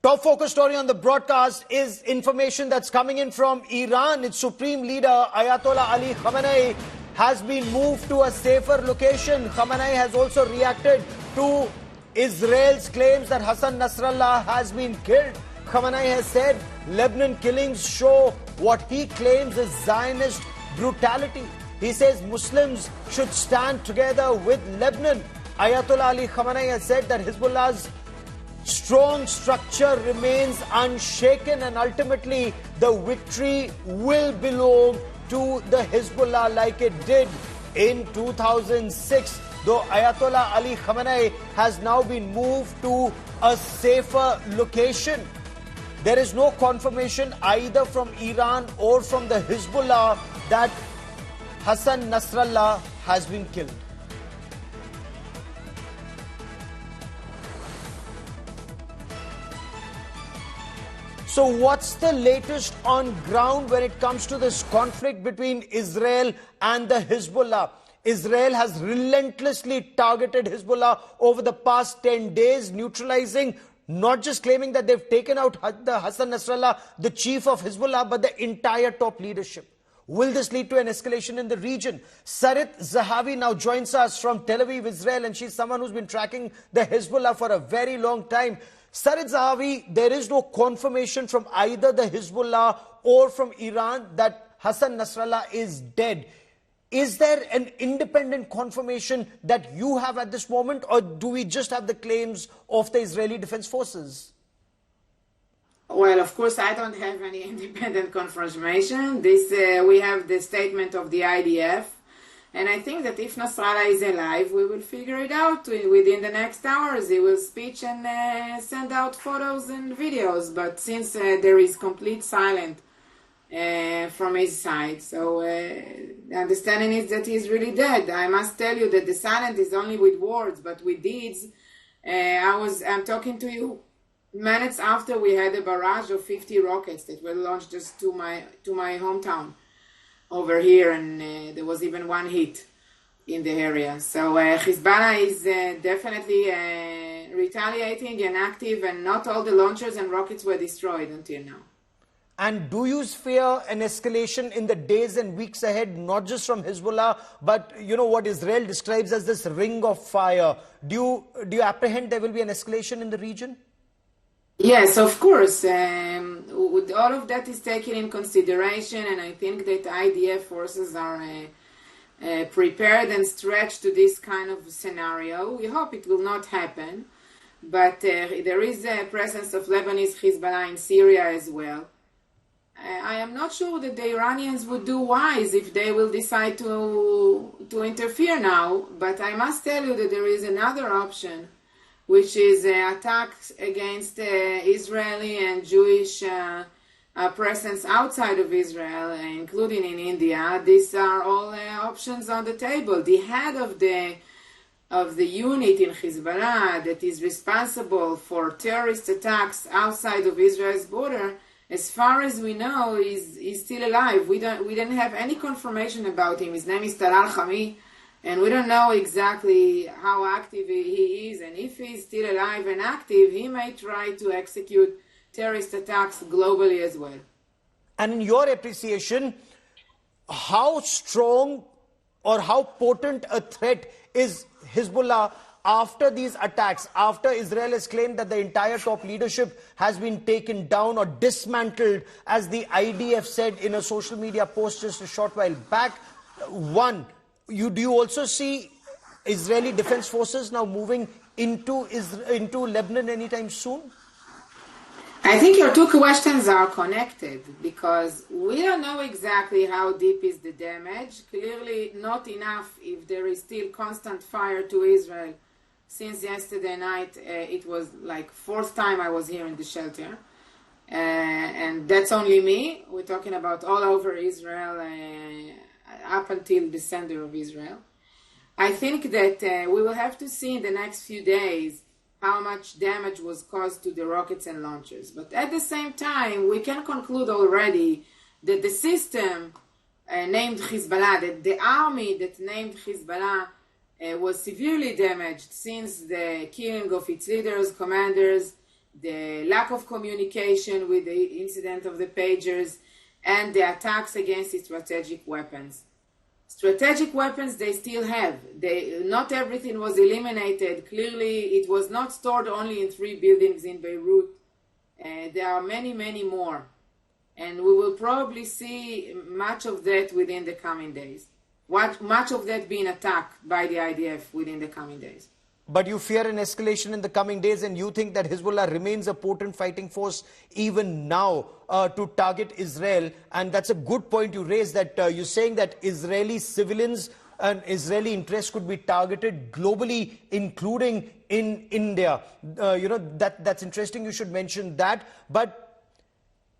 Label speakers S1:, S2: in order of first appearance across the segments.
S1: Top focus story on the broadcast is information that's coming in from Iran. Its supreme leader, Ayatollah Ali Khamenei, has been moved to a safer location. Khamenei has also reacted to Israel's claims that Hassan Nasrallah has been killed. Khamenei has said Lebanon killings show what he claims is Zionist brutality. He says Muslims should stand together with Lebanon. Ayatollah Ali Khamenei has said that Hezbollah's strong structure remains unshaken and ultimately the victory will belong to the Hezbollah like it did in 2006. Though Ayatollah Ali Khamenei has now been moved to a safer location. There is no confirmation either from Iran or from the Hezbollah that Hassan Nasrallah has been killed. So what's the latest on ground when it comes to this conflict between Israel and the Hezbollah? Israel has relentlessly targeted Hezbollah over the past 10 days, neutralizing, not just claiming that they've taken out the Hassan Nasrallah, the chief of Hezbollah, but the entire top leadership. Will this lead to an escalation in the region? Sarit Zahavi now joins us from Tel Aviv, Israel, and she's someone who's been tracking the Hezbollah for a very long time. Sarit Zahavi, there is no confirmation from either the Hezbollah or from Iran that Hassan Nasrallah is dead. Is there an independent confirmation that you have at this moment, or do we just have the claims of the Israeli Defense Forces?
S2: Well, of course, I don't have any independent confirmation. We have the statement of the IDF. And I think that if Nasrallah is alive, we will figure it out within the next hours. He will speak and send out photos and videos. But since there is complete silence from his side, so the understanding is that he is really dead. I must tell you that the silence is only with words, but with deeds. I'm talking to you minutes after we had a barrage of 50 rockets that were launched just to my hometown over here, and there was even one hit in the area. So Hezbollah is definitely retaliating and active, and not all the launchers and rockets were destroyed until now.
S1: And do you fear an escalation in the days and weeks ahead, not just from Hezbollah, but you know what Israel describes as this ring of fire? Do you apprehend there will be an escalation in the region?
S2: Yes, of course. All of that is taken in consideration, and I think that IDF forces are prepared and stretched to this kind of scenario. We hope it will not happen, but there is a presence of Lebanese Hezbollah in Syria as well. I am not sure that the Iranians would do wise if they will decide to interfere now, but I must tell you that there is another option, which is attacks against Israeli and Jewish presence outside of Israel, including in India. These are all options on the table. The head of the unit in Hezbollah that is responsible for terrorist attacks outside of Israel's border, as far as we know, is still alive. We didn't have any confirmation about him. His name is Talal Khami. And we don't know exactly how active he is, and if he's still alive and active, he may try to execute terrorist attacks globally as well.
S1: And in your appreciation, how strong or how potent a threat is Hezbollah after these attacks, after Israel has claimed that the entire top leadership has been taken down or dismantled, as the IDF said in a social media post just a short while back? One, do you also see Israeli Defense Forces now moving into Lebanon anytime soon?
S2: I think your two questions are connected, because we don't know exactly how deep is the damage. Clearly not enough if there is still constant fire to Israel. Since yesterday night, it was like fourth time I was here in the shelter. And that's only me. We're talking about all over Israel, up until the center of Israel. I think that we will have to see in the next few days how much damage was caused to the rockets and launchers. But at the same time, we can conclude already that the system named Hezbollah, that the army that named Hezbollah was severely damaged since the killing of its leaders, commanders, the lack of communication with the incident of the pagers, and the attacks against the strategic weapons. Strategic weapons they still have. Not everything was eliminated. Clearly, it was not stored only in 3 buildings in Beirut. There are many, many more. And we will probably see much of that within the coming days. Much of that being attacked by the IDF within the coming days.
S1: But you fear an escalation in the coming days, and you think that Hezbollah remains a potent fighting force even now to target Israel. And that's a good point you raised, that you're saying that Israeli civilians and Israeli interests could be targeted globally, including in India. That's interesting. You should mention that. But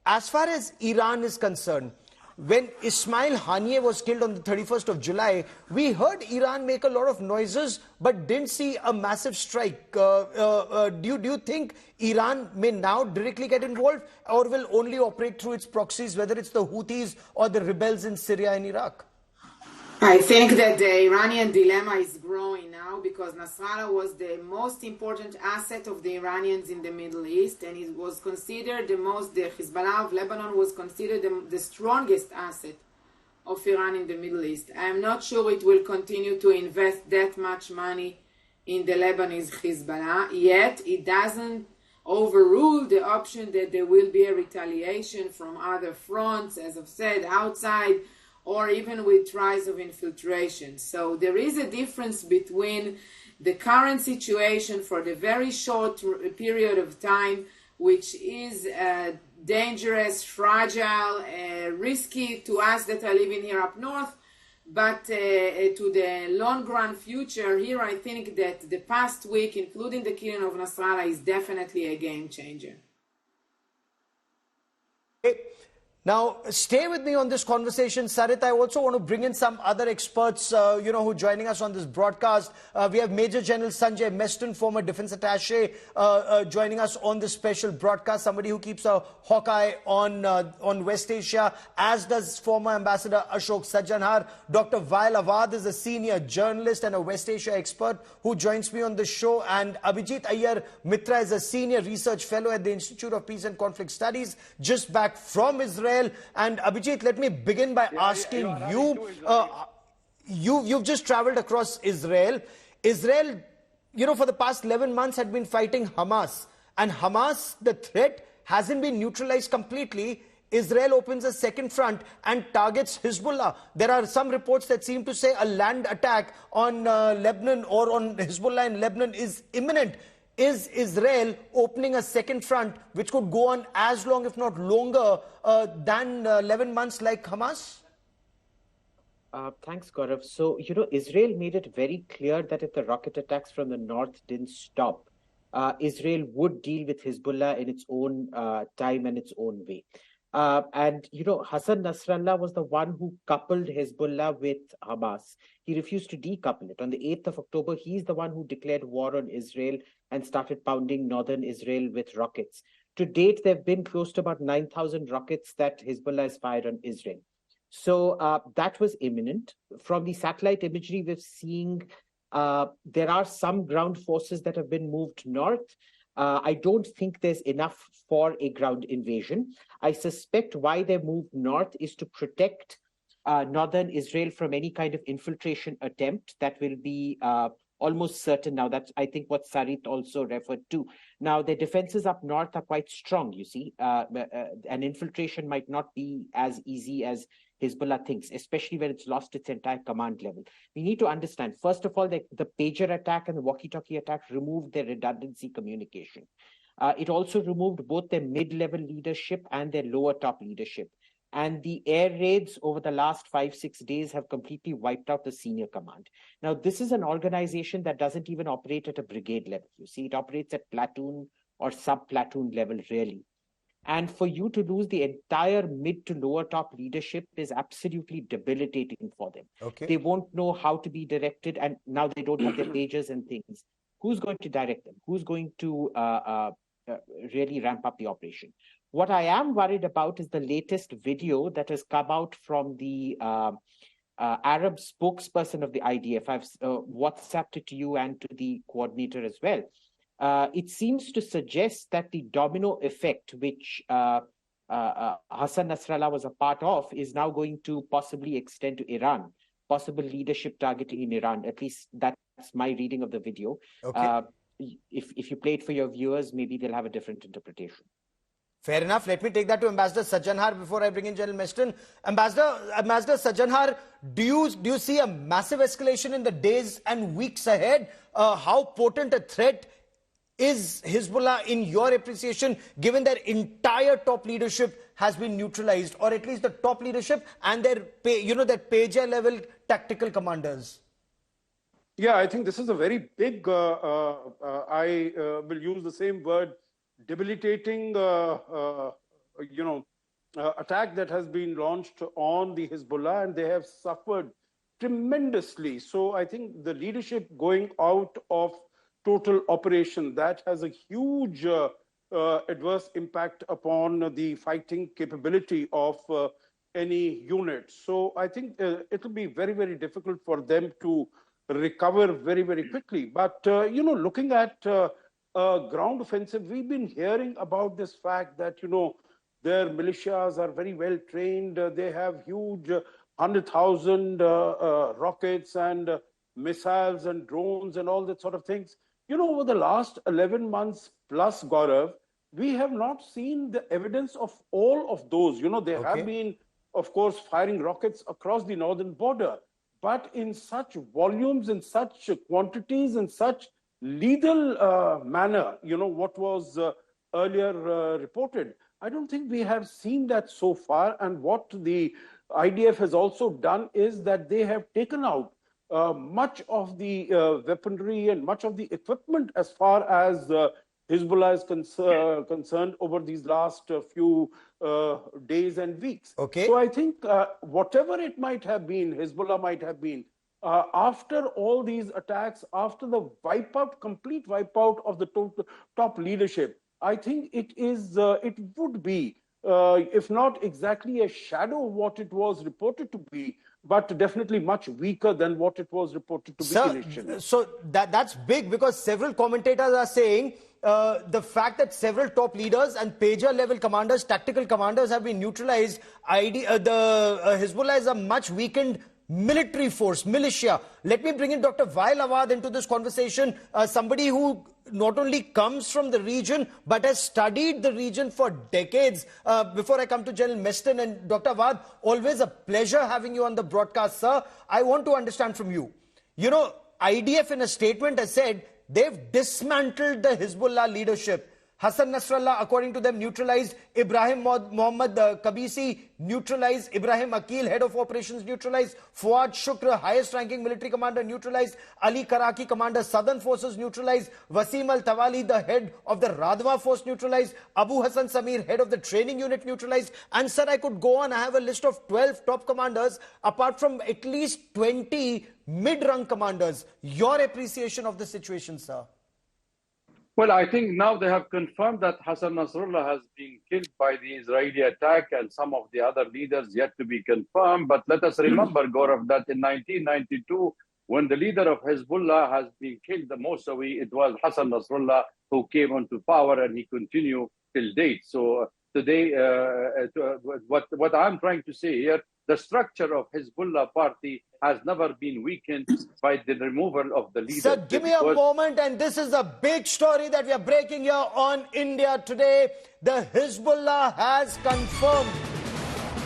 S1: as far as Iran is concerned, when Ismail Haniyeh was killed on the 31st of July, we heard Iran make a lot of noises, but didn't see a massive strike. Do you think Iran may now directly get involved, or will only operate through its proxies, whether it's the Houthis or the rebels in Syria and Iraq?
S2: I think that the Iranian dilemma is growing now, because Nasrallah was the most important asset of the Iranians in the Middle East, and it was considered the Hezbollah of Lebanon was considered the strongest asset of Iran in the Middle East. I am not sure it will continue to invest that much money in the Lebanese Hezbollah, yet it doesn't overrule the option that there will be a retaliation from other fronts, as I've said, outside, or even with tries of infiltration. So there is a difference between the current situation for the very short period of time, which is dangerous, fragile, risky to us that are living here up north, but to the long run future, here I think that the past week, including the killing of Nasrallah, is definitely a game changer.
S1: Now, stay with me on this conversation, Sarit. I also want to bring in some other experts, who are joining us on this broadcast. We have Major General Sanjay Meston, former defense attaché, joining us on this special broadcast. Somebody who keeps a hawk-eye on West Asia, as does former Ambassador Ashok Sajjanhar. Dr. Vail Awad is a senior journalist and a West Asia expert who joins me on the show. And Abhijit Iyer Mitra is a senior research fellow at the Institute of Peace and Conflict Studies, just back from Israel. And Abhijit, let me begin by asking you, you've just traveled across Israel. Israel, for the past 11 months had been fighting Hamas. And Hamas, the threat, hasn't been neutralized completely. Israel opens a second front and targets Hezbollah. There are some reports that seem to say a land attack on Lebanon or on Hezbollah in Lebanon is imminent. Is Israel opening a second front which could go on as long, if not longer, than 11 months like Hamas?
S3: Thanks, Gaurav. So, Israel made it very clear that if the rocket attacks from the north didn't stop, Israel would deal with Hezbollah in its own time and its own way. Hassan Nasrallah was the one who coupled Hezbollah with Hamas. He refused to decouple it. On the 8th of October, he's the one who declared war on Israel and started pounding northern Israel with rockets. To date, there have been close to about 9,000 rockets that Hezbollah has fired on Israel. So that was imminent. From the satellite imagery we're seeing, there are some ground forces that have been moved north. I don't think there's enough for a ground invasion. I suspect why they moved north is to protect northern Israel from any kind of infiltration attempt that will be almost certain now. That's, I think, what Sarit also referred to. Now, the defenses up north are quite strong, you see. An infiltration might not be as easy as Hezbollah thinks, especially when it's lost its entire command level. We need to understand, first of all, that the pager attack and the walkie-talkie attack removed their redundancy communication. It also removed both their mid-level leadership and their lower top leadership. And the air raids over the last 5-6 days have completely wiped out the senior command. Now, this is an organization that doesn't even operate at a brigade level. You see, it operates at platoon or sub-platoon level, really. And for you to lose the entire mid to lower top leadership is absolutely debilitating for them.
S1: Okay.
S3: They won't know how to be directed, and now they don't have their pages and things. Who's going to direct them? Who's going to really ramp up the operation? What I am worried about is the latest video that has come out from the Arab spokesperson of the IDF. I've WhatsApped it to you and to the coordinator as well. it seems to suggest that the domino effect, which Hassan Nasrallah was a part of, is now going to possibly extend to Iran, possible leadership targeting in Iran. At least that's my reading of the video.
S1: Okay.
S3: If you play it for your viewers, maybe they'll have a different interpretation.
S1: Fair enough. Let me take that to Ambassador Sajjanhar before I bring in General Meston. Ambassador Sajjanhar, do you see a massive escalation in the days and weeks ahead? How potent a threat is Hezbollah in your appreciation, given their entire top leadership has been neutralized, or at least the top leadership and their pager level tactical commanders?
S4: Yeah, I think this is a very big, I will use the same word, debilitating, attack that has been launched on the Hezbollah, and they have suffered tremendously. So I think the leadership going out of total operation, that has a huge adverse impact upon the fighting capability of any unit. So I think it'll be very, very difficult for them to recover very, very quickly. But, looking at ground offensive, we've been hearing about this fact that, their militias are very well trained. They have huge 100,000 rockets and missiles and drones and all that sort of things. Over the last 11 months plus, Gaurav, we have not seen the evidence of all of those. They have been, of course, firing rockets across the northern border, but in such volumes, in such quantities, in such lethal manner, what was earlier reported. I don't think we have seen that so far. And what the IDF has also done is that they have taken out much of the weaponry and much of the equipment as far as Hezbollah is concerned over these last few days and weeks.
S1: Okay.
S4: So I think whatever it might have been, Hezbollah might have been, after all these attacks, after the complete wipeout of the top leadership, I think it would be, if not exactly a shadow of what it was reported to be, but definitely much weaker than what it was reported to be initially.
S1: So that's big, because several commentators are saying the fact that several top leaders and pager level commanders, tactical commanders have been neutralized. Hezbollah is a much weakened military force, militia. Let me bring in Dr. Wael Awad into this conversation, somebody who not only comes from the region but has studied the region for decades. Before I come to General Meston and Dr. Awad, always a pleasure having you on the broadcast, sir. I want to understand from you. IDF in a statement has said they've dismantled the Hezbollah leadership. Hassan Nasrallah, according to them, neutralized. Ibrahim Mohammed Kabisi neutralized. Ibrahim Akil, head of operations, neutralized. Fuad Shukr, highest ranking military commander, neutralized. Ali Karaki, commander, Southern Forces, neutralized. Wasim Al-Tawali, the head of the Radwa force, neutralized. Abu Hassan Samir, head of the training unit, neutralized. And sir, I could go on. I have a list of 12 top commanders, apart from at least 20 mid-rung commanders. Your appreciation of the situation, sir?
S5: Well, I think now they have confirmed that Hassan Nasrallah has been killed by the Israeli attack, and some of the other leaders yet to be confirmed. But let us remember, Gaurav, that in 1992, when the leader of Hezbollah has been killed, the Mosawi, it was Hassan Nasrallah who came onto power, and he continued till date. So today, what I'm trying to say here, the structure of Hezbollah party has never been weakened by the removal of the leader.
S1: Sir, give me a moment, and this is a big story that we are breaking here on India Today. The Hezbollah has confirmed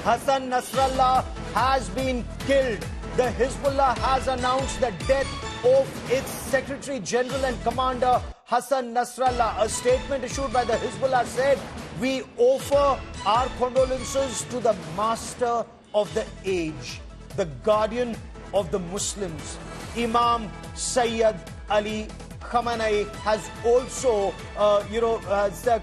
S1: Hassan Nasrallah has been killed. The Hezbollah has announced the death of its Secretary General and Commander Hassan Nasrallah. A statement issued by the Hezbollah said, "We offer our condolences to the master of the age, the guardian of the Muslims, Imam Sayyid Ali Khamenei," has also,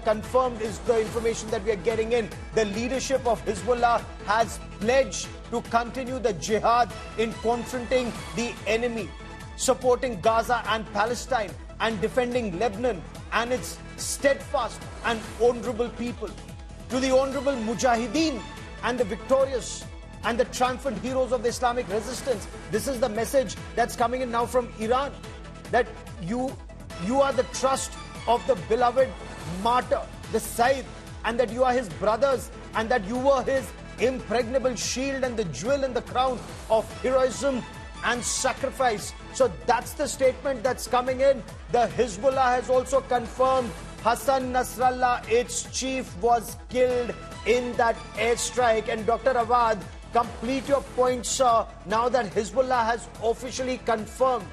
S1: confirmed, is the information that we are getting in. The leadership of Hezbollah has pledged to continue the jihad in confronting the enemy, supporting Gaza and Palestine, and defending Lebanon and its steadfast and honorable people. To the honorable Mujahideen and the victorious and the triumphant heroes of the Islamic resistance, this is the message that's coming in now from Iran, that you are the trust of the beloved martyr, the Said, and that you are his brothers, and that you were his impregnable shield and the jewel in the crown of heroism and sacrifice. So that's the statement that's coming in. The Hezbollah has also confirmed Hassan Nasrallah, its chief, was killed in that airstrike. And Dr. Awad, complete your point, sir. Now that Hezbollah has officially confirmed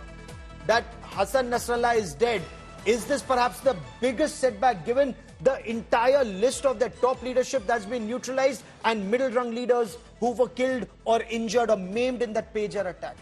S1: that Hassan Nasrallah is dead, is this perhaps the biggest setback given the entire list of the top leadership that's been neutralized and middle-rung leaders who were killed or injured or maimed in that pager attack?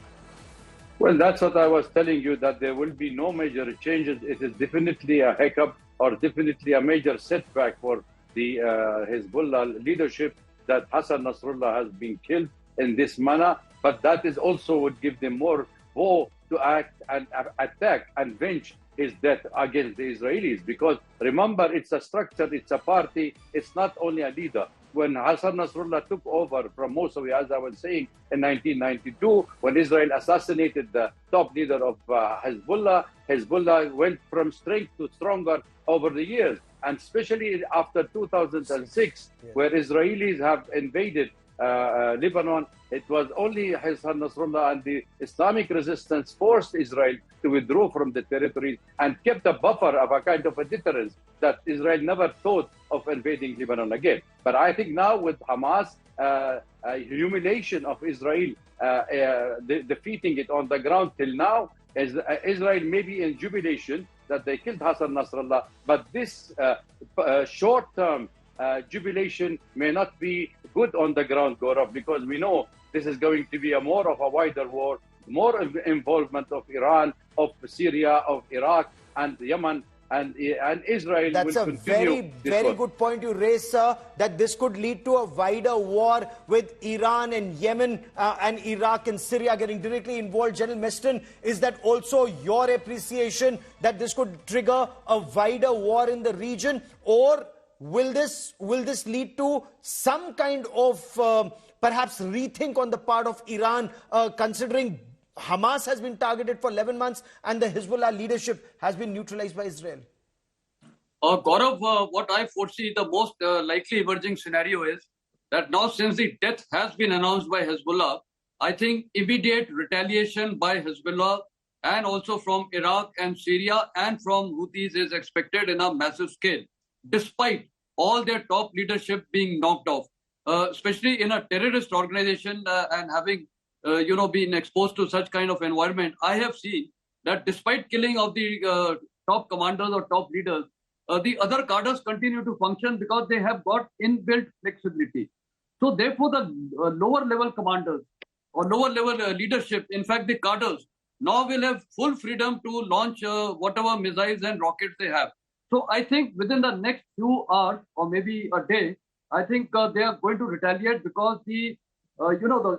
S5: Well, that's what I was telling you, that there will be no major changes. It is definitely a hiccup or definitely a major setback for the Hezbollah leadership that Hassan Nasrallah has been killed in this manner. But that is also would give them more woe to act and attack and venge his death against the Israelis. Because remember, it's a structure, it's a party, it's not only a leader. When Hassan Nasrallah took over from Mosul, as I was saying, in 1992, when Israel assassinated the top leader of Hezbollah, Hezbollah went from strength to stronger over the years. And especially after 2006, where Israelis have invaded Lebanon, it was only Hassan Nasrallah and the Islamic resistance forced Israel to withdraw from the territory and kept a buffer of a kind of a deterrence that Israel never thought of invading Lebanon again. But I think now with Hamas, humiliation of Israel, defeating it on the ground till now, Israel may be in jubilation that they killed Hassan Nasrallah, but this short-term jubilation may not be good on the ground, Gaurav, because we know this is going to be a more of a wider war, more involvement of Iran, of Syria, of Iraq, and Yemen, and Israel.
S1: That's
S5: will
S1: a
S5: continue
S1: very good point you raised, sir, that this could lead to a wider war with Iran and Yemen and Iraq and Syria getting directly involved. General Meston, is that also your appreciation that this could trigger a wider war in the region, or will this lead to some kind of perhaps rethink on the part of Iran, considering Hamas has been targeted for 11 months and the Hezbollah leadership has been neutralized by Israel?
S6: Gaurav, what I foresee the most likely emerging scenario is that now, since the death has been announced by Hezbollah, I think immediate retaliation by Hezbollah and also from Iraq and Syria and from Houthis is expected in a massive scale, despite all their top leadership being knocked off, especially in a terrorist organization and having been exposed to such kind of environment. I have seen that despite killing of the top commanders or top leaders, the other cadres continue to function because they have got inbuilt flexibility. So therefore, the lower level commanders or lower level leadership, in fact the cadres, now will have full freedom to launch whatever missiles and rockets they have. So I think within the next few hours or maybe a day, I think they are going to retaliate because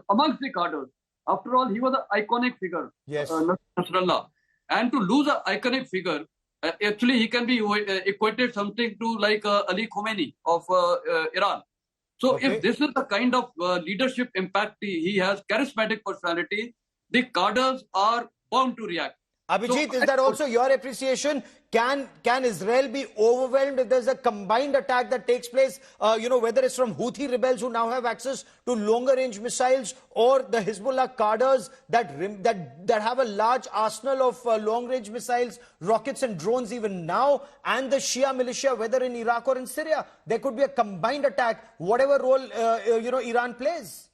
S6: amongst the cadres, after all, he was an iconic figure,
S1: yes,
S6: Nasrallah. And to lose an iconic figure, actually he can be equated something to like Ali Khomeini of Iran. So if this is the kind of leadership impact he has, charismatic personality, the cadres are bound to react.
S1: Abhijit, is that also your appreciation? Can Israel be overwhelmed if there's a combined attack that takes place, whether it's from Houthi rebels who now have access to longer range missiles, or the Hezbollah cadres that have a large arsenal of long range missiles, rockets and drones even now, and the Shia militia, whether in Iraq or in Syria? There could be a combined attack, whatever role Iran plays.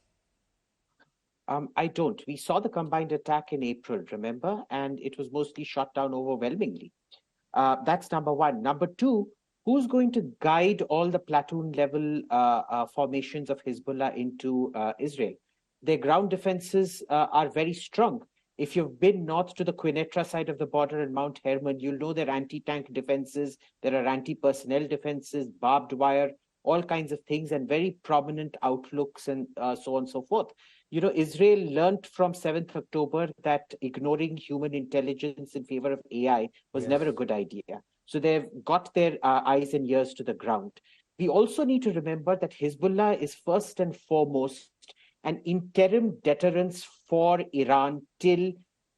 S3: I don't. We saw the combined attack in April, remember? And it was mostly shot down overwhelmingly. That's number one. Number two, who's going to guide all the platoon level formations of Hezbollah into Israel? Their ground defenses are very strong. If you've been north to the Quneitra side of the border and Mount Hermon, you'll know there are anti-tank defenses, there are anti-personnel defenses, barbed wire, all kinds of things, and very prominent outlooks and so on and so forth. Israel learned from 7th October that ignoring human intelligence in favor of AI was never a good idea. So they've got their eyes and ears to the ground. We also need to remember that Hezbollah is first and foremost an interim deterrence for Iran till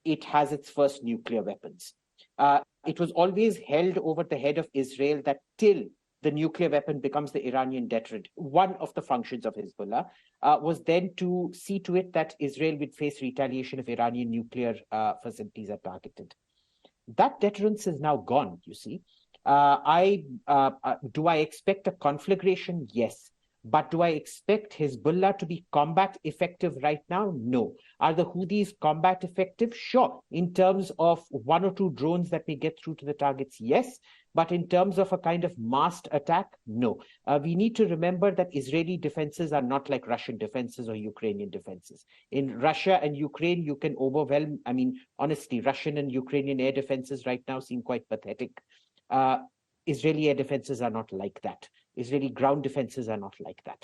S3: it has its first nuclear weapons. it was always held over the head of Israel that till the nuclear weapon becomes the Iranian deterrent, one of the functions of Hezbollah was then to see to it that Israel would face retaliation if Iranian nuclear facilities are targeted. That deterrence is now gone, you see. Do I expect a conflagration? Yes. But do I expect Hezbollah to be combat effective right now? No. Are the Houthis combat effective? Sure. In terms of one or two drones that may get through to the targets, yes. But in terms of a kind of massed attack, no. We need to remember that Israeli defenses are not like Russian defenses or Ukrainian defenses. In Russia and Ukraine, you can overwhelm. I mean, honestly, Russian and Ukrainian air defenses right now seem quite pathetic. Israeli air defenses are not like that. Israeli ground defenses are not like that.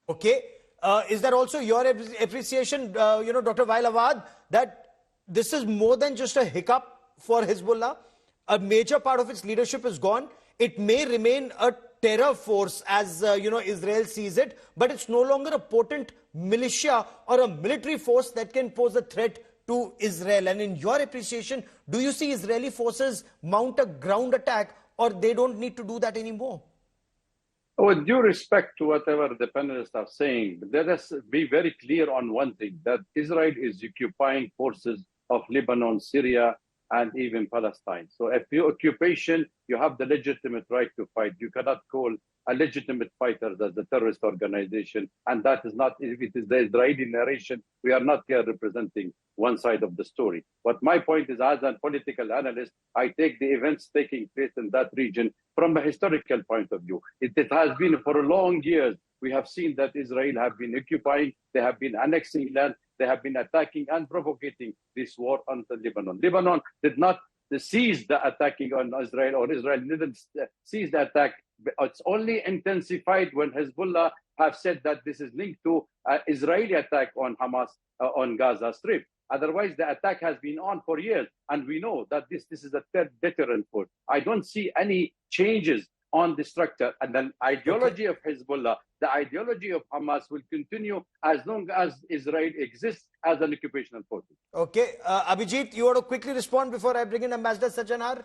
S1: Okay. Is that also your appreciation, Dr. Wael Awad, that this is more than just a hiccup for Hezbollah? A major part of its leadership is gone. It may remain a terror force as, Israel sees it, but it's no longer a potent militia or a military force that can pose a threat to Israel. And in your appreciation, do you see Israeli forces mount a ground attack, or they don't need to do that anymore?
S5: With due respect to whatever the panelists are saying, let us be very clear on one thing, that Israel is occupying forces of Lebanon, Syria, and even Palestine. So if you occupation, you have the legitimate right to fight. You cannot call a legitimate fighter as a terrorist organization. And that is not, if it is the Israeli narration, we are not here representing one side of the story. But my point is, as a political analyst, I take the events taking place in that region from a historical point of view. It has been for long years. We have seen that Israel have been occupying, they have been annexing land, they have been attacking and provoking this war on Lebanon. Lebanon did not cease the attacking on Israel, or Israel didn't cease the attack. It's only intensified when Hezbollah have said that this is linked to Israeli attack on Hamas on Gaza Strip. Otherwise, the attack has been on for years, and we know that this is a third deterrent force. I don't see any changes on the structure, and the ideology of Hezbollah, the ideology of Hamas will continue as long as Israel exists as an occupational force.
S1: Okay, Abhijit, you want to quickly respond before I bring in Ambassador Sajjanar?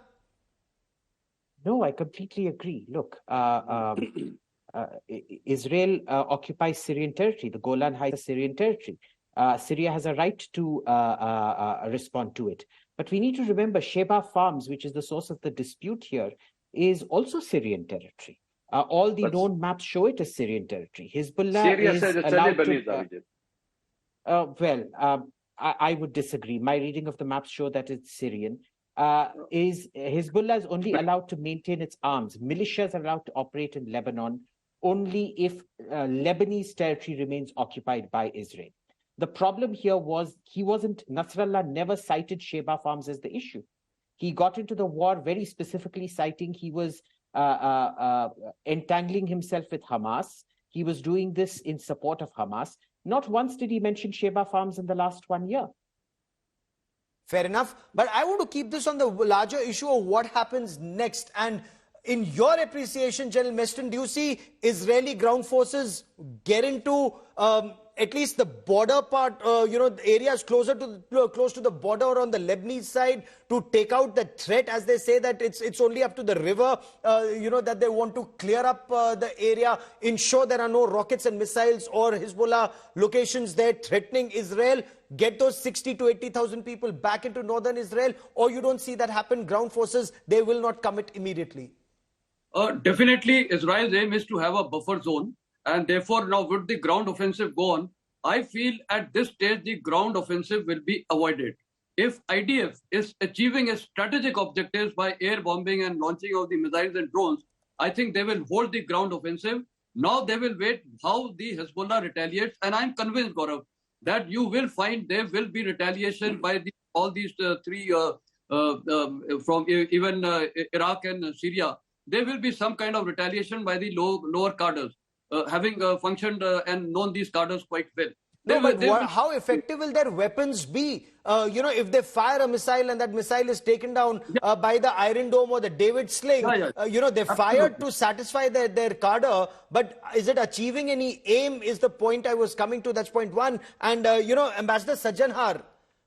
S3: No, I completely agree. Look, Israel occupies Syrian territory. The Golan Heights is Syrian territory. Syria has a right to respond to it. But we need to remember Sheba Farms, which is the source of the dispute here, is also Syrian territory. All the known maps show it as Syrian territory. Hezbollah
S5: Syria
S3: is
S5: says it's
S3: allowed
S5: Lebanese.
S3: I would disagree. My reading of the maps show that it's Syrian. Hezbollah is only allowed to maintain its arms. Militias are allowed to operate in Lebanon only if Lebanese territory remains occupied by Israel. The problem here was Nasrallah never cited Sheba Farms as the issue. He got into the war very specifically citing he was entangling himself with Hamas. He was doing this in support of Hamas. Not once did he mention Sheba Farms in the last 1 year.
S1: Fair enough. But I want to keep this on the larger issue of what happens next. And in your appreciation, General Meston, do you see Israeli ground forces get into at least the border part, areas close to the border or on the Lebanese side to take out the threat, as they say that it's only up to the river, that they want to clear up the area, ensure there are no rockets and missiles or Hezbollah locations there threatening Israel, get those 60 to 80,000 people back into northern Israel, or you don't see that happen? Ground forces, they will not commit immediately.
S6: Definitely, Israel's aim is to have a buffer zone. And therefore, now would the ground offensive go on? I feel at this stage, the ground offensive will be avoided. If IDF is achieving its strategic objectives by air bombing and launching of the missiles and drones, I think they will hold the ground offensive. Now they will wait how the Hezbollah retaliates. And I'm convinced, Gaurav, that you will find there will be retaliation by all these three, from even Iraq and Syria. There will be some kind of retaliation by the lower cadres. Having functioned and known these cadres quite well.
S1: How effective will their weapons be? If they fire a missile and that missile is taken down by the Iron Dome or the David Sling, they fired to satisfy their cadre, but is it achieving any aim is the point I was coming to. That's point one. And, Ambassador Sajjanar,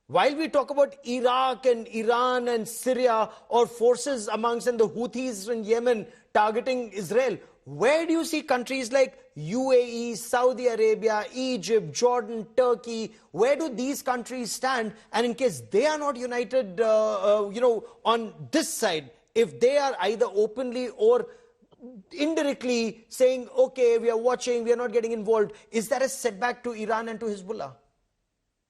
S1: While we talk about Iraq and Iran and Syria, or forces amongst and the Houthis in Yemen targeting Israel, where do you see countries like UAE, Saudi Arabia, Egypt, Jordan, Turkey? Where do these countries stand? And in case they are not united, on this side, if they are either openly or indirectly saying, okay, we are watching, we are not getting involved, is that a setback to Iran and to Hezbollah?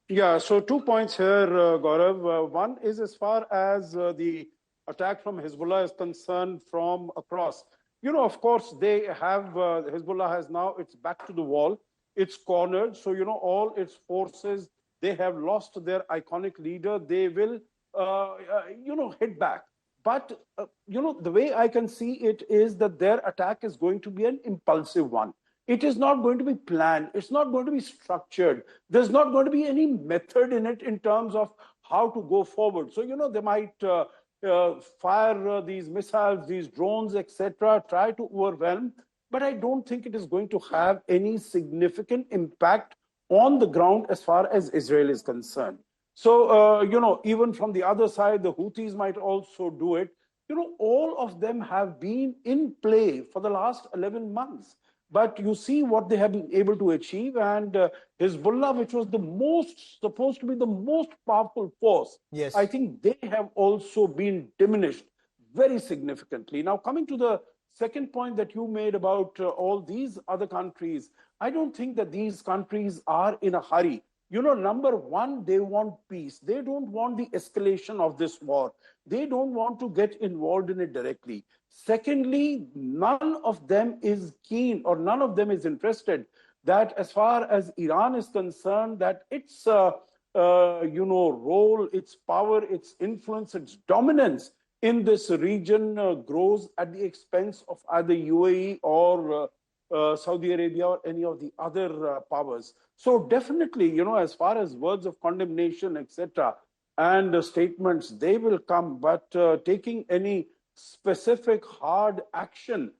S4: Yeah, so 2 points here, Gaurav. One is as far as the attack from Hezbollah is concerned from across. Of course, they have, Hezbollah has now its back to the wall. It's cornered. So, all its forces, they have lost their iconic leader. They will, hit back. But, the way I can see it is that their attack is going to be an impulsive one. It is not going to be planned. It's not going to be structured. There's not going to be any method in it in terms of how to go forward. So, they might fire these missiles, these drones, etc., try to overwhelm. But I don't think it is going to have any significant impact on the ground as far as Israel is concerned. So, even from the other side, the Houthis might also do it. All of them have been in play for the last 11 months. But you see what they have been able to achieve, and Hezbollah, which was supposed to be the most powerful force,
S1: yes,
S4: I think they have also been diminished very significantly. Now, coming to the second point that you made about all these other countries, I don't think that these countries are in a hurry. Number one, they want peace. They don't want the escalation of this war. They don't want to get involved in it directly. Secondly, none of them is keen, or none of them is interested that as far as Iran is concerned, that its role, its power, its influence, its dominance in this region grows at the expense of either UAE or Saudi Arabia or any of the other powers. So definitely, as far as words of condemnation, etc., and statements, they will come, but taking any specific hard action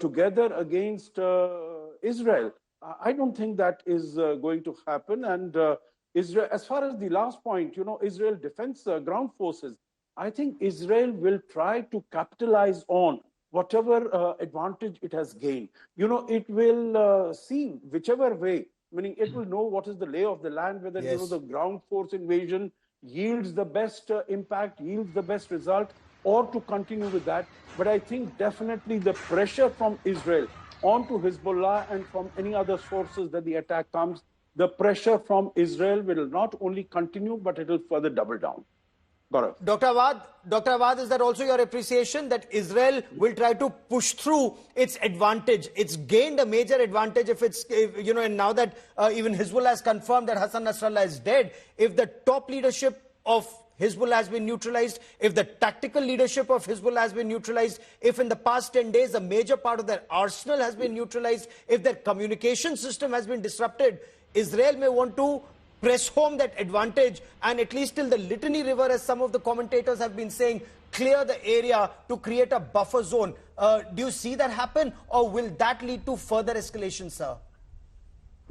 S4: together against Israel, I don't think that is going to happen. And Israel, as far as the last point, Israel defense ground forces, I think Israel will try to capitalize on whatever advantage it has gained. It will see whichever way, meaning it will know what is the lay of the land, whether the ground force invasion yields the best impact, yields the best result, or to continue with that. But I think definitely the pressure from Israel onto Hezbollah and from any other sources that the attack comes, the pressure from Israel will not only continue, but it will further double down. Gaurav.
S1: Dr. Awad, is that also your appreciation that Israel will try to push through its advantage? It's gained a major advantage and now that even Hezbollah has confirmed that Hassan Nasrallah is dead, if the top leadership of Hezbollah has been neutralized, if the tactical leadership of Hezbollah has been neutralized, if in the past 10 days a major part of their arsenal has been neutralized, if their communication system has been disrupted, Israel may want to press home that advantage and at least till the Litany River, as some of the commentators have been saying, clear the area to create a buffer zone. Do you see that happen, or will that lead to further escalation, sir?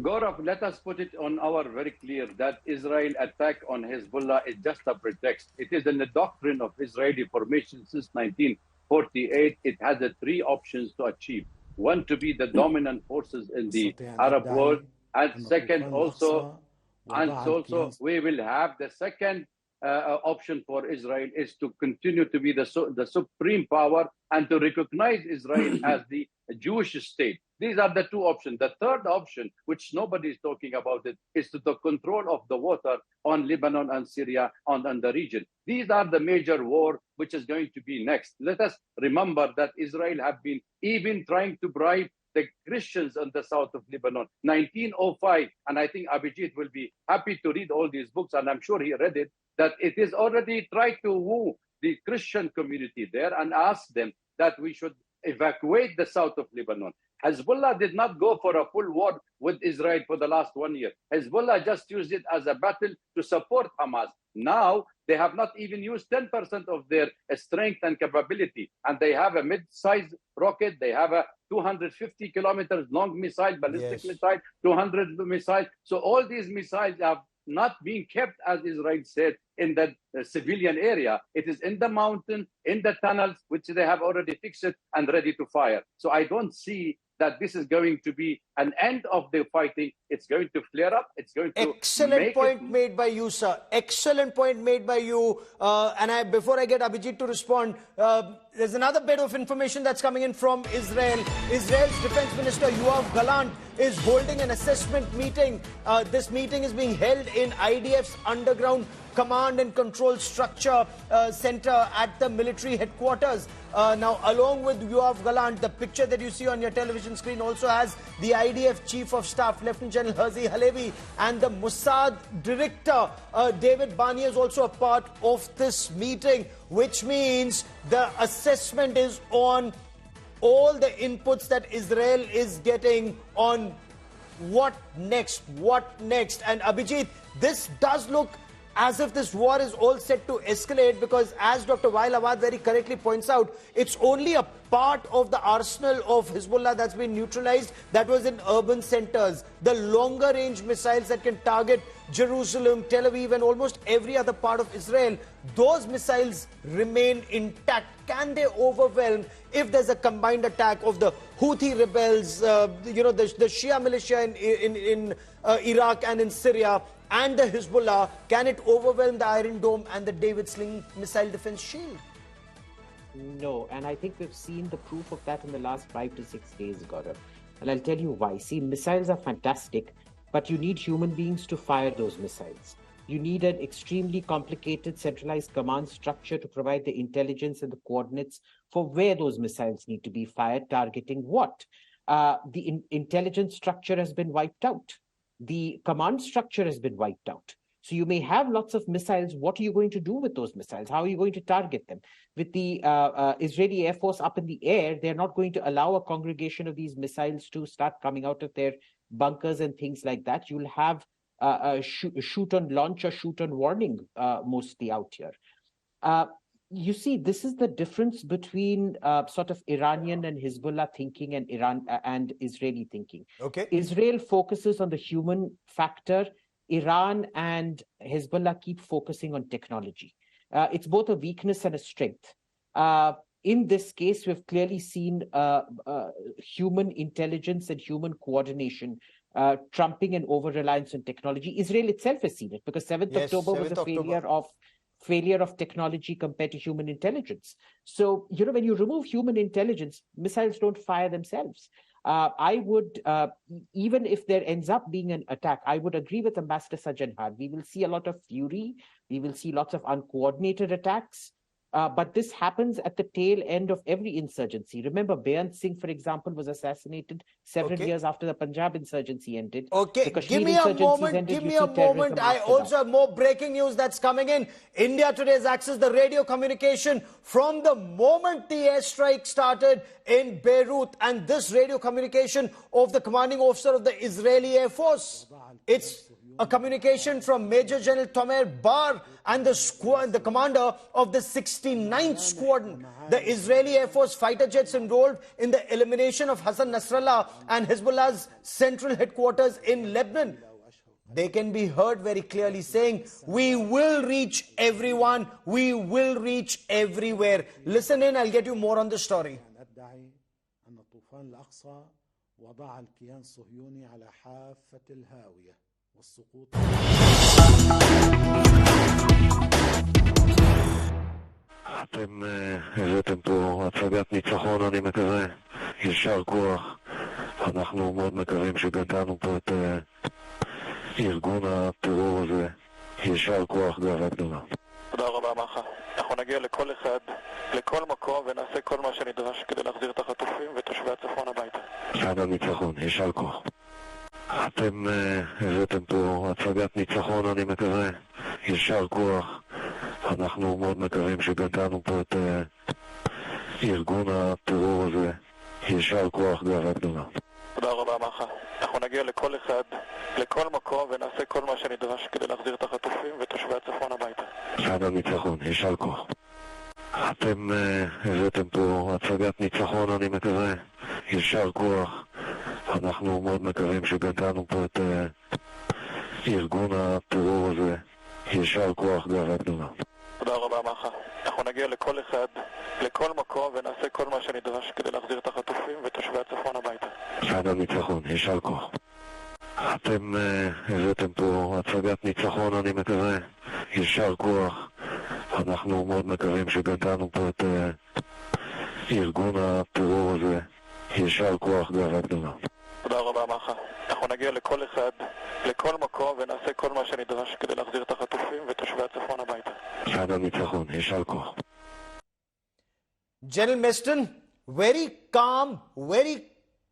S5: Gaurav, let us put it on our very clear that Israel attack on Hezbollah is just a pretext. It is in the doctrine of Israeli formation since 1948. It has the three options to achieve. One, to be the dominant forces in the Arab world, and second, also we will have the second option for Israel is to continue to be the supreme power and to recognize Israel as the Jewish state. These are the two options. The third option, which nobody is talking about it, is to the control of the water on Lebanon and Syria and the region. These are the major war which is going to be next. Let us remember that Israel have been even trying to bribe the Christians in the south of Lebanon. 1905, and I think Abhijit will be happy to read all these books, and I'm sure he read it, that it is already tried to woo the Christian community there and ask them that we should evacuate the south of Lebanon. Hezbollah did not go for a full war with Israel for the last 1 year. Hezbollah just used it as a battle to support Hamas. Now, they have not even used 10% of their strength and capability. And they have a mid-sized rocket. They have a 250 kilometers long missile, ballistic missile, 200 missiles. So all these missiles have not being kept, as Israel said, in the civilian area. It is in the mountain, in the tunnels, which they have already fixed and ready to fire. So I don't see that this is going to be an end of the fighting. It's going to flare up. It's going to
S1: Excellent point made by you, sir. Excellent point made by you. Before I get Abhijit to respond, there's another bit of information that's coming in from Israel. Israel's Defense Minister Yoav Gallant is holding an assessment meeting. This meeting is being held in IDF's underground command and control structure center at the military headquarters. Now, along with Yoav Gallant, the picture that you see on your television screen also has the IDF Chief of Staff, Lieutenant General Herzi Halevi, and the Mossad Director, David Bani, is also a part of this meeting, which means the assessment is on all the inputs that Israel is getting on what next. And Abhijit, this does look as if this war is all set to escalate, because as Dr. Wael Awad very correctly points out, it's only a part of the arsenal of Hezbollah that's been neutralized that was in urban centers. The longer range missiles that can target Jerusalem, Tel Aviv and almost every other part of Israel, those missiles remain intact. Can they overwhelm if there's a combined attack of the Houthi rebels, the Shia militia in Iraq and in Syria, and the Hezbollah? Can it overwhelm the Iron Dome and the David Sling missile defense shield?
S3: No, and I think we've seen the proof of that in the last 5 to 6 days, Gaurav. And I'll tell you why. See, missiles are fantastic, but you need human beings to fire those missiles. You need an extremely complicated centralized command structure to provide the intelligence and the coordinates for where those missiles need to be fired, targeting what. The intelligence structure has been wiped out. The command structure has been wiped out. So you may have lots of missiles. What are you going to do with those missiles? How are you going to target them? With the Israeli Air Force up in the air, they're not going to allow a congregation of these missiles to start coming out of their bunkers and things like that. You'll have a shoot on launch or shoot on warning mostly out here. You see, this is the difference between sort of Iranian and Hezbollah thinking and Iran and Israeli thinking.
S1: Okay.
S3: Israel focuses on the human factor. Iran and Hezbollah keep focusing on technology. It's both a weakness and a strength. In this case, we've clearly seen human intelligence and human coordination trumping an over-reliance on technology. Israel itself has seen it, because 7th October was a failure of technology compared to human intelligence. So, when you remove human intelligence, missiles don't fire themselves. I would, even if there ends up being an attack, I would agree with Ambassador Sajjanhar. We will see a lot of fury. We will see lots of uncoordinated attacks. But this happens at the tail end of every insurgency. Remember, Bayant Singh, for example, was assassinated several years after the Punjab insurgency ended.
S1: Okay, give me a moment. I also have more breaking news that's coming in. India today has accessed the radio communication from the moment the airstrike started in Beirut, and this radio communication of the commanding officer of the Israeli Air Force. It's a communication from Major General Tomer Bar and the commander of the 69th Squadron. The Israeli Air Force fighter jets enrolled in the elimination of Hassan Nasrallah and Hezbollah's central headquarters in Lebanon. They can be heard very clearly saying, "We will reach everyone. We will reach everywhere." Listen in, I'll get you more on the story.
S7: אתם הבאתם פה הצגת ניצחון, אני מקווה, יישר כוח. אנחנו מאוד מקווים שגדענו פה את ארגון הטרור הזה. יישר כוח, גאווה גדולה.
S8: תודה רבה מחר. אנחנו נגיע לכל אחד, לכל מקום, ונעשה כל מה שנדרש כדי להחזיר את החטופים ותושבי הצפון הביתה.
S7: עד הניצחון, יישר כוח. אתם הבאתם פה הצגת ניצחון, אני מקווה, יישר כוח. אנחנו מאוד מקווים שגדענו פה את ארגון הטרור הזה. יישר כוח, גאווה גדולה.
S8: תודה רבה מחר. אנחנו נגיע לכל אחד, לכל מקום, ונעשה כל מה שנדרש כדי להחזיר את החטופים ותושבי הצפון הביתה.
S7: עד הניצחון, יישר כוח. אתם הבאתם פה הצגת ניצחון, אני מקווה, יישר כוח. אנחנו מאוד מקווים שגדענו פה את ארגון הטרור הזה. יישר כוח, גאווה גדולה.
S8: תודה רבה מחר. אנחנו נגיע לכל אחד, לכל מקום, ונעשה כל מה שנדרש כדי להחזיר את החטופים ותושבי הצפון הביתה.
S7: עד הניצחון, יישר כוח. אתם הבאתם פה הצגת ניצחון, אני מקווה. יישר כוח. אנחנו מאוד מקווים שגדענו פה את ארגון הטרור הזה. יישר כוח, גאווה גדולה.
S8: תודה רבה מחר. אנחנו נגיע לכל אחד, לכל מקום, ונעשה כל מה שנדרש כדי להחזיר את החטופים ותושבי הצפון הביתה.
S7: עד הניצחון, יישר כוח.
S1: General Meston, very calm, very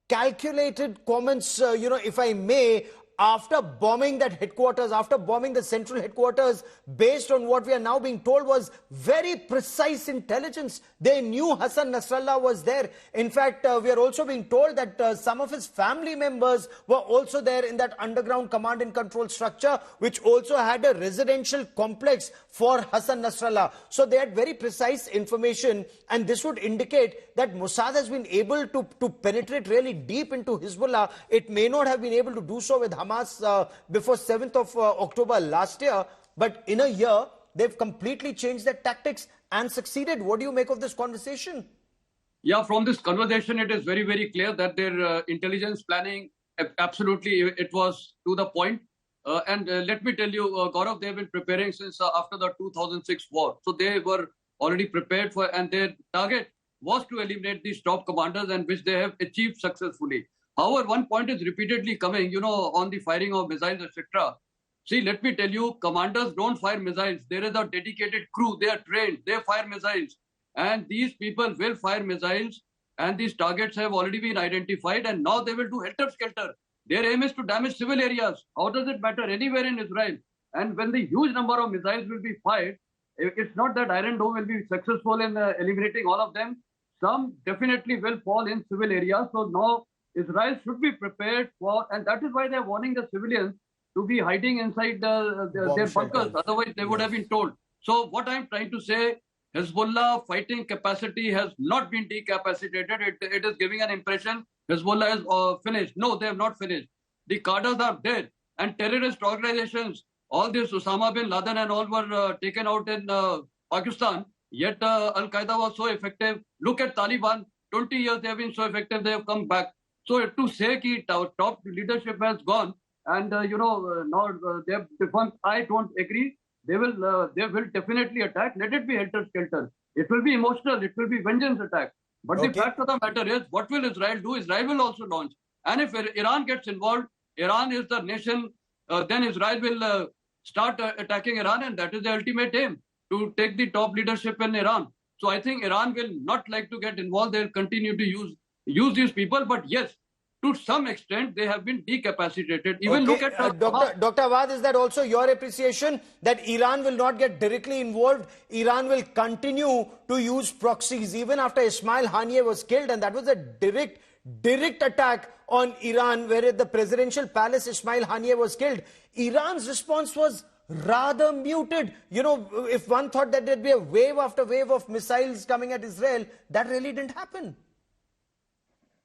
S1: calculated comments, if I may, after bombing that headquarters, after bombing the central headquarters, based on what we are now being told was very precise intelligence. They knew Hassan Nasrallah was there. In fact, we are also being told that some of his family members were also there in that underground command and control structure, which also had a residential complex for Hassan Nasrallah. So they had very precise information, and this would indicate that Mossad has been able to penetrate really deep into Hezbollah. It may not have been able to do so with Hamas before 7th of October last year, but in a year, they've completely changed their tactics and succeeded. What do you make of this conversation?
S6: Yeah, from this conversation, it is very, very clear that their intelligence planning, absolutely, it was to the point. And let me tell you, Gaurav, they've been preparing since after the 2006 war. So they were already prepared for, and their target was to eliminate these top commanders, and which they have achieved successfully. However, one point is repeatedly coming, on the firing of missiles, etc. See, let me tell you, commanders don't fire missiles. There is a dedicated crew. They are trained. They fire missiles. And these people will fire missiles. And these targets have already been identified. And now they will do helter-skelter. Their aim is to damage civil areas. How does it matter? Anywhere in Israel. And when the huge number of missiles will be fired, it's not that Iron Dome will be successful in eliminating all of them. Some definitely will fall in civil areas. So now Israel should be prepared for, and that is why they are warning the civilians to be hiding inside their bunkers. Otherwise, they would have been told. So what I'm trying to say, Hezbollah fighting capacity has not been decapacitated. It is giving an impression Hezbollah is finished. No, they have not finished. The cadres are dead. And terrorist organizations, all this Osama bin Laden and all were taken out in Pakistan. Yet Al-Qaeda was so effective. Look at Taliban. 20 years they have been so effective. They have come back. So to say that top leadership has gone, and now they have defunct, I don't agree. They will definitely attack. Let it be helter-skelter. It will be emotional. It will be vengeance attack. But the fact of the matter is, what will Israel do? Israel will also launch. And if Iran gets involved, Iran is the nation, then Israel will start attacking Iran, and that is the ultimate aim, to take the top leadership in Iran. So I think Iran will not like to get involved. They'll continue to use these people. But yes, to some extent, they have been decapacitated. Even look at...
S1: Dr. Awad, is that also your appreciation that Iran will not get directly involved? Iran will continue to use proxies even after Ismail Haniyeh was killed, and that was a direct attack on Iran, where at the presidential palace Ismail Haniyeh was killed. Iran's response was rather muted. If one thought that there'd be a wave after wave of missiles coming at Israel, that really didn't happen.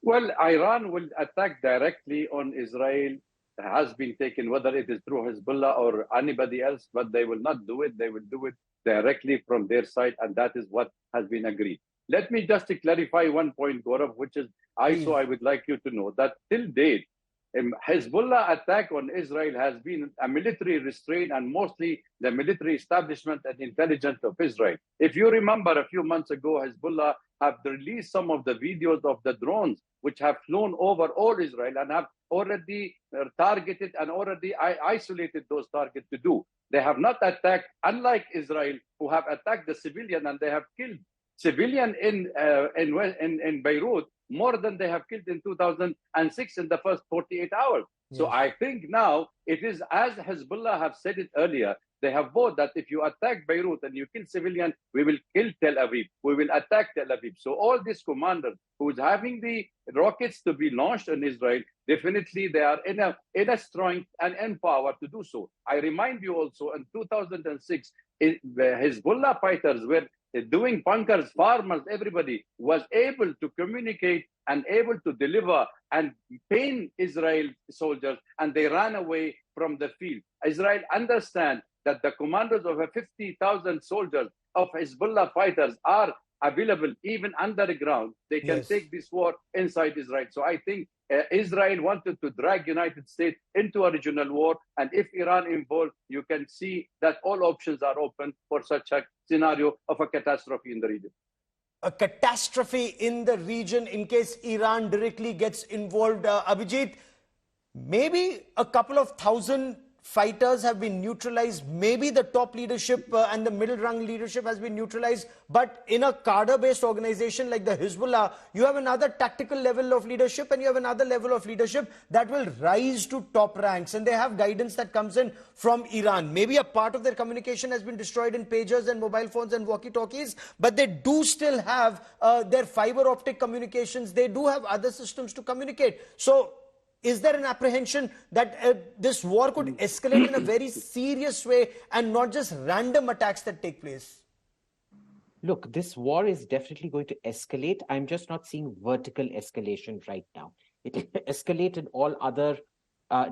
S5: Well, Iran will attack directly on Israel, has been taken, whether it is through Hezbollah or anybody else, but they will not do it. They will do it directly from their side, and that is what has been agreed. Let me just clarify one point, Gaurav, which is I would like you to know that till date, Hezbollah attack on Israel has been a military restraint, and mostly the military establishment and intelligence of Israel. If you remember, a few months ago, Hezbollah have released some of the videos of the drones which have flown over all Israel and have already targeted and already isolated those targets to do. They have not attacked, unlike Israel, who have attacked the civilian, and they have killed civilian in Beirut more than they have killed in 2006 in the first 48 hours. Yes. So I think now it is, as Hezbollah have said it earlier, they have vowed that if you attack Beirut and you kill civilian, we will kill Tel Aviv. We will attack Tel Aviv. So all these commanders who is having the rockets to be launched in Israel, definitely they are in a strength and in power to do so. I remind you also, in 2006, the Hezbollah fighters were doing bunkers, farmers, everybody was able to communicate and able to deliver and pain Israel soldiers, and they ran away from the field. Israel understand that the commanders of 50,000 soldiers of Hezbollah fighters are available even underground. They can take this war inside Israel. So I think Israel wanted to drag United States into a regional war, and if Iran involved, you can see that all options are open for such a scenario of a catastrophe in the region.
S1: A catastrophe in the region in case Iran directly gets involved. Abhijit, maybe a couple of thousand fighters have been neutralized. Maybe the top leadership and the middle rung leadership has been neutralized. But in a cadre-based organization like the Hezbollah, you have another tactical level of leadership and you have another level of leadership that will rise to top ranks. And they have guidance that comes in from Iran. Maybe a part of their communication has been destroyed in pagers and mobile phones and walkie-talkies, but they do still have their fiber optic communications. They do have other systems to communicate. So is there an apprehension that this war could escalate in a very serious way and not just random attacks that take place?
S3: Look, this war is definitely going to escalate. I'm just not seeing vertical escalation right now. It will escalate in all other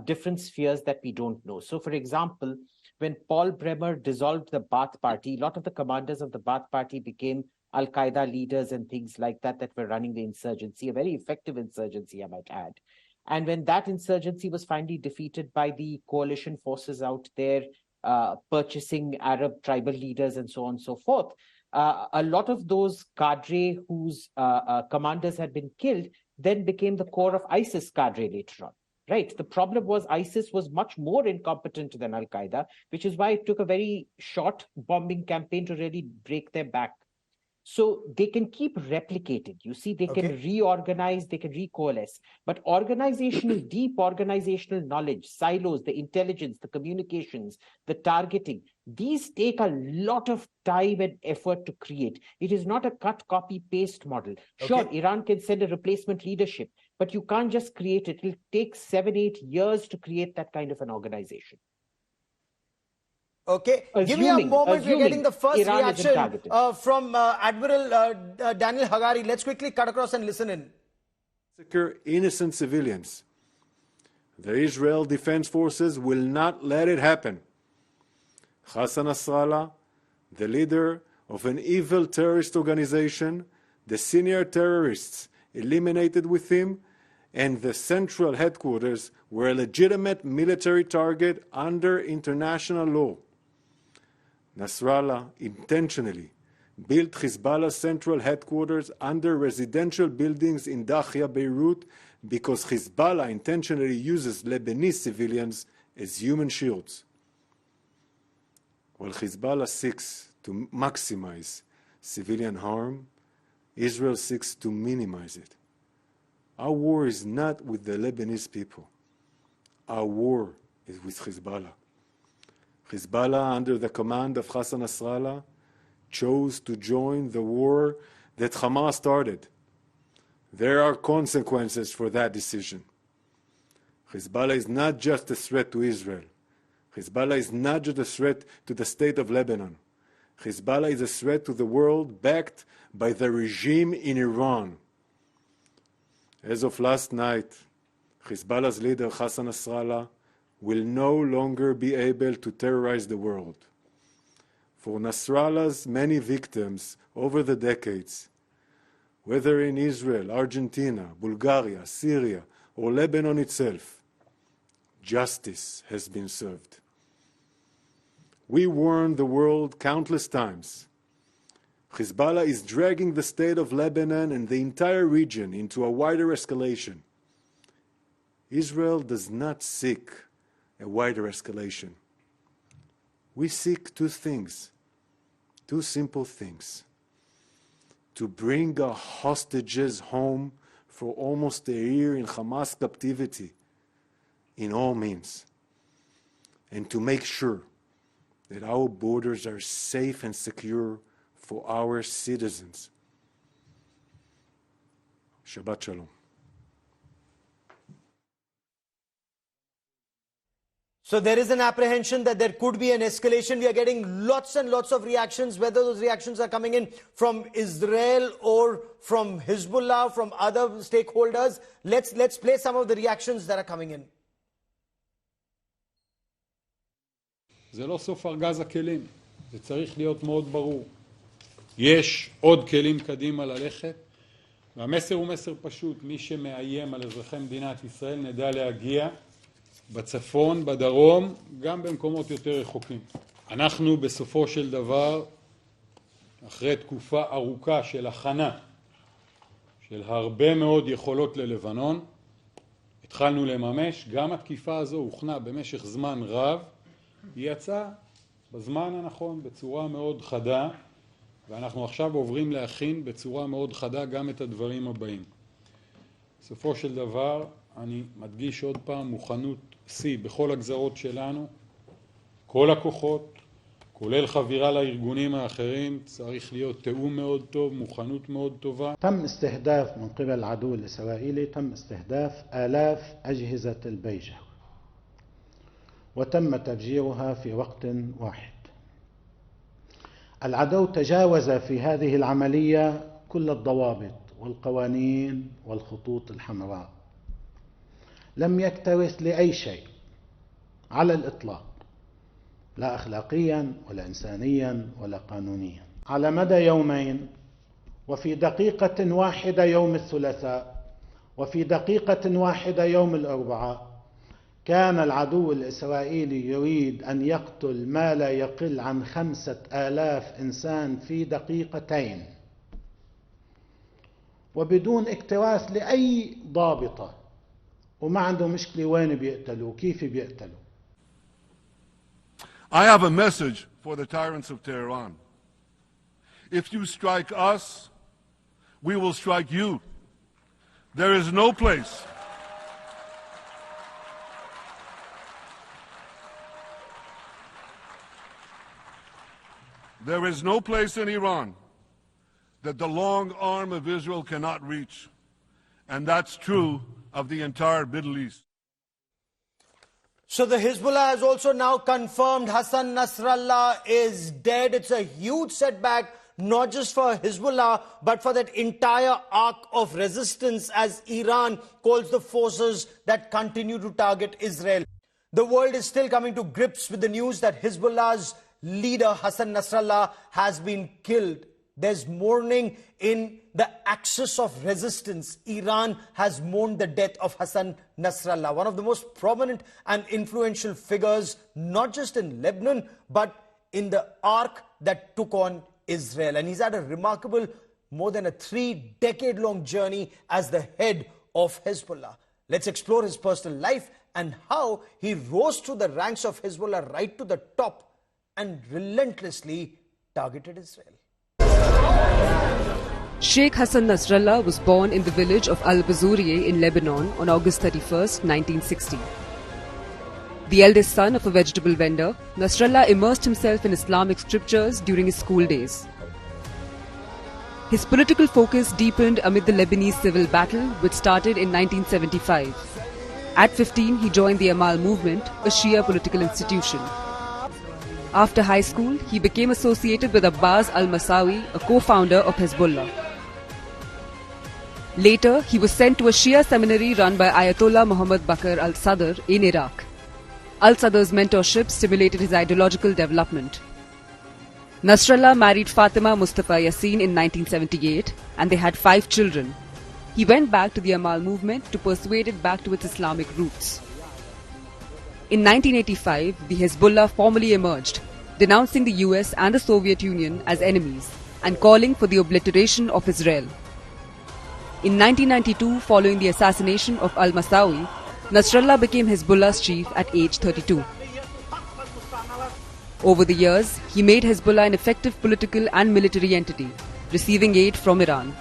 S3: different spheres that we don't know. So, for example, when Paul Bremer dissolved the Ba'ath Party, a lot of the commanders of the Ba'ath Party became Al-Qaeda leaders and things like that were running the insurgency, a very effective insurgency, I might add. And when that insurgency was finally defeated by the coalition forces out there, purchasing Arab tribal leaders and so on and so forth, a lot of those cadre whose commanders had been killed then became the core of ISIS cadre later on. Right. The problem was ISIS was much more incompetent than Al-Qaeda, which is why it took a very short bombing campaign to really break their back. So they can keep replicating. You see, they can reorganize, they can recoalesce. But organizational, deep organizational knowledge, silos, the intelligence, the communications, the targeting, these take a lot of time and effort to create. It is not a cut, copy, paste model. Sure, Iran can send a replacement leadership, but you can't just create it. It'll take 7-8 years to create that kind of an organization.
S1: Okay, give me a moment. We're getting the first reaction from Admiral Daniel Hagari. Let's quickly cut across and listen in.
S9: Secure innocent civilians. The Israel Defense Forces will not let it happen. Hassan Nasrallah, the leader of an evil terrorist organization, the senior terrorists eliminated with him, and the central headquarters were a legitimate military target under international law. Nasrallah intentionally built Hezbollah's central headquarters under residential buildings in Dahia, Beirut, because Hezbollah intentionally uses Lebanese civilians as human shields. While Hezbollah seeks to maximize civilian harm, Israel seeks to minimize it. Our war is not with the Lebanese people. Our war is with Hezbollah. Hezbollah, under the command of Hassan Nasrallah, chose to join the war that Hamas started. There are consequences for that decision. Hezbollah is not just a threat to Israel. Hezbollah is not just a threat to the state of Lebanon. Hezbollah is a threat to the world backed by the regime in Iran. As of last night, Hezbollah's leader Hassan Nasrallah will no longer be able to terrorize the world. For Nasrallah's many victims over the decades, whether in Israel, Argentina, Bulgaria, Syria, or Lebanon itself, justice has been served. We warned the world countless times. Hezbollah is dragging the state of Lebanon and the entire region into a wider escalation. Israel does not seek a wider escalation. We seek two things, two simple things: to bring our hostages home for almost a year in Hamas captivity in all means, and to make sure that our borders are safe and secure for our citizens. Shabbat Shalom.
S1: So there is an apprehension that there could be an escalation. We are getting lots and lots of reactions, whether those reactions are coming in from Israel or from Hezbollah, from other stakeholders. Let's play some of the reactions that are coming in.
S10: זה לא סוף ארגז הכלים, זה צריך להיות מאוד ברור. יש עוד כלים קדימה ללכת, והמסר הוא מסר פשוט, מי שמאיים על אזרחי מדינת ישראל נדע להגיע בצפון, בדרום, גם במקומות יותר רחוקים. אנחנו בסופו של דבר, אחרי תקופה ארוכה של הכנה, של הרבה מאוד יכולות ללבנון, התחלנו לממש, גם התקיפה הזו הוכנה במשך זמן רב, היא יצאה בזמן הנכון, בצורה מאוד חדה, ואנחנו עכשיו עוברים להכין בצורה מאוד חדה גם את הדברים הבאים. בסופו של דבר, אני מדגיש עוד פעם, מוכנות C בכל הגזרות שלנו, כל הכוחות, כולל חבירה לארגונים האחרים, צריך להיות תיאום מאוד טוב, מוכנות מאוד טובה.
S11: تم استهداف من قبل العدو الإسرائيلي، تم استهداف آلاف أجهزة البيجة وتم تفجيرها في وقت واحد. العدو تجاوز في هذه العملية كل الضوابط والقوانين والخطوط الحمراء، لم يكترث لأي شيء على الإطلاق، لا أخلاقيا ولا إنسانيا ولا قانونيا. على مدى يومين وفي دقيقة واحدة يوم الثلاثاء وفي دقيقة واحدة يوم الأربعاء كان العدو الإسرائيلي يريد أن يقتل ما لا يقل عن 5000 إنسان في دقيقتين وبدون اكتراث لأي ضابطة، وما عنده مشكلة وين بيقتلوا وكيف بيقتلوا.
S12: I have a message for the tyrants of Tehran. If you strike us, we will strike you. There is no place in Iran that the long arm of Israel cannot reach. And that's true of the entire Middle East.
S1: So the Hezbollah has also now confirmed Hassan Nasrallah is dead. It's a huge setback, not just for Hezbollah, but for that entire arc of resistance as Iran calls the forces that continue to target Israel. The world is still coming to grips with the news that Hezbollah's leader Hassan Nasrallah has been killed. There's mourning in the axis of resistance. Iran has mourned the death of Hassan Nasrallah, one of the most prominent and influential figures, not just in Lebanon, but in the arc that took on Israel. And he's had a remarkable, more than a 3-decade-long journey as the head of Hezbollah. Let's explore his personal life and how he rose through the ranks of Hezbollah right to the top and relentlessly targeted Israel.
S13: Sheikh Hassan Nasrallah was born in the village of Al-Bazourieh in Lebanon on August 31st, 1960. The eldest son of a vegetable vendor, Nasrallah immersed himself in Islamic scriptures during his school days. His political focus deepened amid the Lebanese civil battle, which started in 1975. At 15, he joined the Amal movement, a Shia political institution. After high school, he became associated with Abbas al-Masawi, a co-founder of Hezbollah. Later, he was sent to a Shia seminary run by Ayatollah Muhammad Bakr al-Sadr in Iraq. Al-Sadr's mentorship stimulated his ideological development. Nasrallah married Fatima Mustafa Yassin in 1978 and they had 5 children. He went back to the Amal movement to persuade it back to its Islamic roots. In 1985, the Hezbollah formally emerged, denouncing the US and the Soviet Union as enemies and calling for the obliteration of Israel. In 1992, following the assassination of al-Masawi, Nasrallah became Hezbollah's chief at age 32. Over the years, he made Hezbollah an effective political and military entity, receiving aid from Iran.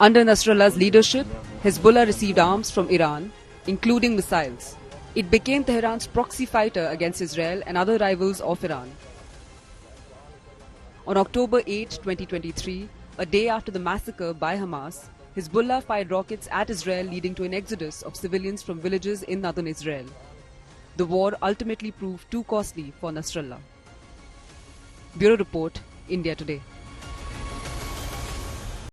S13: Under Nasrallah's leadership, Hezbollah received arms from Iran, including missiles. It became Tehran's proxy fighter against Israel and other rivals of Iran. On October 8, 2023, a day after the massacre by Hamas, Hezbollah fired rockets at Israel, leading to an exodus of civilians from villages in northern Israel. the war ultimately proved too costly for Nasrallah. Bureau Report, India Today.